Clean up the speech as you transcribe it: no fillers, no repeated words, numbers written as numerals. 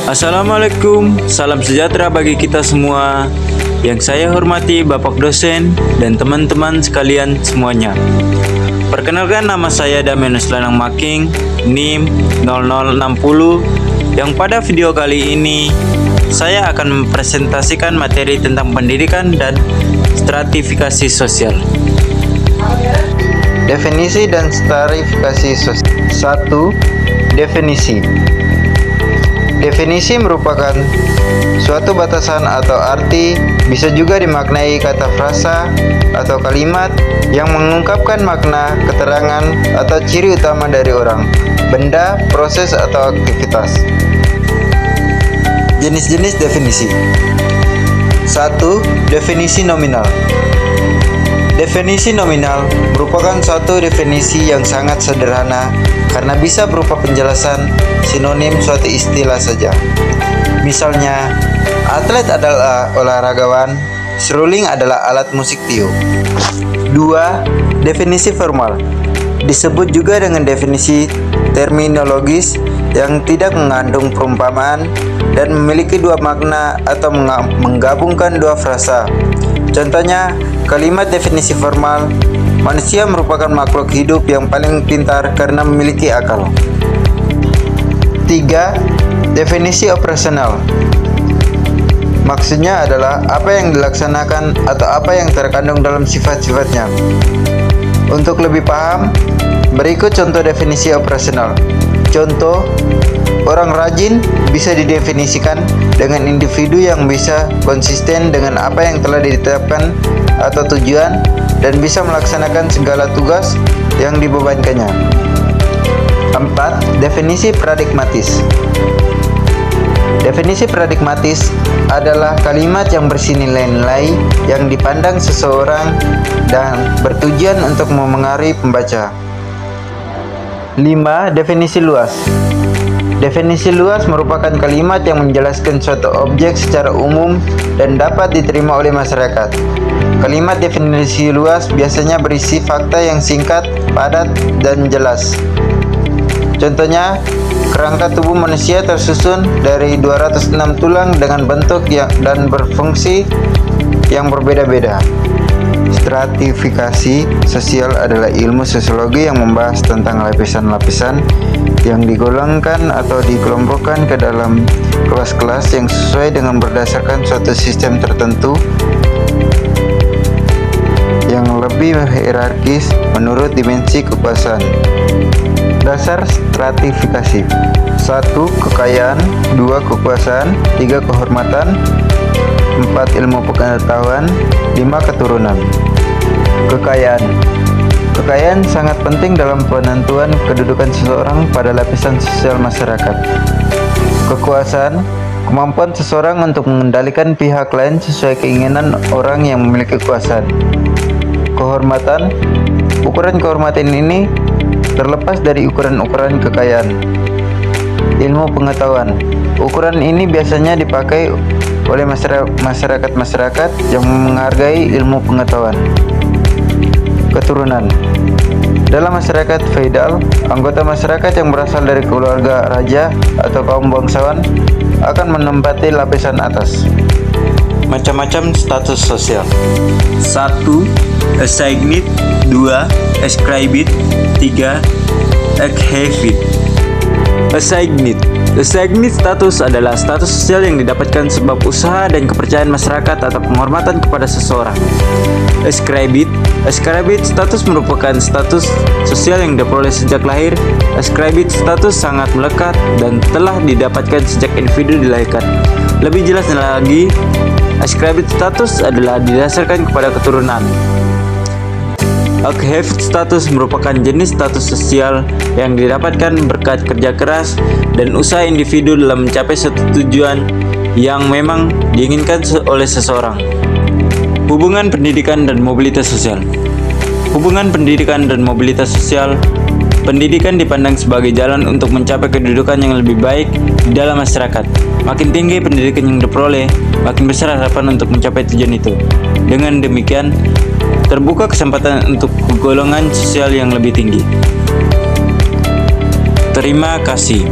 Assalamualaikum, salam sejahtera bagi kita semua. Yang saya hormati Bapak dosen dan teman-teman sekalian semuanya. Perkenalkan, nama saya Damianus Lanang Making, NIM 0060, yang pada video kali ini saya akan mempresentasikan materi tentang pendidikan dan stratifikasi sosial. Definisi dan stratifikasi sosial. 1. Definisi. Definisi merupakan suatu batasan atau arti, bisa juga dimaknai kata frasa atau kalimat yang mengungkapkan makna, keterangan, atau ciri utama dari orang, benda, proses, atau aktivitas. Jenis-jenis definisi. 1. Definisi nominal. Definisi nominal merupakan suatu definisi yang sangat sederhana karena bisa berupa penjelasan sinonim suatu istilah saja. Misalnya, atlet adalah olahragawan, seruling adalah alat musik tiup. 2. Definisi formal. Disebut juga dengan definisi terminologis yang tidak mengandung perumpamaan dan memiliki dua makna atau menggabungkan dua frasa. Contohnya, kalimat definisi formal, manusia merupakan makhluk hidup yang paling pintar karena memiliki akal. 3. Definisi operasional. Maksudnya adalah apa yang dilaksanakan atau apa yang terkandung dalam sifat-sifatnya. Untuk lebih paham, berikut contoh definisi operasional. Contoh, orang rajin bisa didefinisikan dengan individu yang bisa konsisten dengan apa yang telah ditetapkan atau tujuan dan bisa melaksanakan segala tugas yang dibebankannya. 4. Definisi paradigmatis. Definisi paradigmatis adalah kalimat yang berisi nilai-nilai yang dipandang seseorang dan bertujuan untuk memengaruhi pembaca. 5. Definisi luas. Definisi luas merupakan kalimat yang menjelaskan suatu objek secara umum dan dapat diterima oleh masyarakat. Kalimat definisi luas biasanya berisi fakta yang singkat, padat, dan jelas. Contohnya, kerangka tubuh manusia tersusun dari 206 tulang dengan bentuk dan berfungsi yang berbeda-beda. Stratifikasi sosial adalah ilmu sosiologi yang membahas tentang lapisan-lapisan yang digolongkan atau dikelompokkan ke dalam kelas-kelas yang sesuai dengan berdasarkan suatu sistem tertentu yang lebih hierarkis menurut dimensi kekuasaan. Dasar stratifikasi. 1. Kekayaan. 2. Kekuasaan. 3. Kehormatan. 4. Ilmu pengetahuan. 5. Keturunan. Kekayaan. Kekayaan sangat penting dalam penentuan kedudukan seseorang pada lapisan sosial masyarakat. Kekuasaan, kemampuan seseorang untuk mengendalikan pihak lain sesuai keinginan orang yang memiliki kekuasaan. Kehormatan, ukuran kehormatan ini terlepas dari ukuran-ukuran kekayaan. Ilmu pengetahuan, ukuran ini biasanya dipakai oleh masyarakat yang menghargai ilmu pengetahuan. Keturunan. Dalam masyarakat feodal, anggota masyarakat yang berasal dari keluarga raja atau kaum bangsawan akan menempati lapisan atas. Macam-macam status sosial. 1. Assigned. 2. Ascribed. 3. Adhesive. Assigned. Assigned status adalah status sosial yang didapatkan sebab usaha dan kepercayaan masyarakat atau penghormatan kepada seseorang. Ascribed. Ascribed status merupakan status sosial yang diperoleh sejak lahir. Ascribed status sangat melekat dan telah didapatkan sejak individu dilahirkan. Lebih jelasnya lagi, ascribed status adalah didasarkan kepada keturunan. Adhesive status merupakan jenis status sosial yang didapatkan berkat kerja keras dan usaha individu dalam mencapai suatu tujuan yang memang diinginkan oleh seseorang. Hubungan pendidikan dan mobilitas sosial. Hubungan pendidikan dan mobilitas sosial. Pendidikan dipandang sebagai jalan untuk mencapai kedudukan yang lebih baik di dalam masyarakat. Makin tinggi pendidikan yang diperoleh, makin besar harapan untuk mencapai tujuan itu. Dengan demikian, terbuka kesempatan untuk golongan sosial yang lebih tinggi. Terima kasih.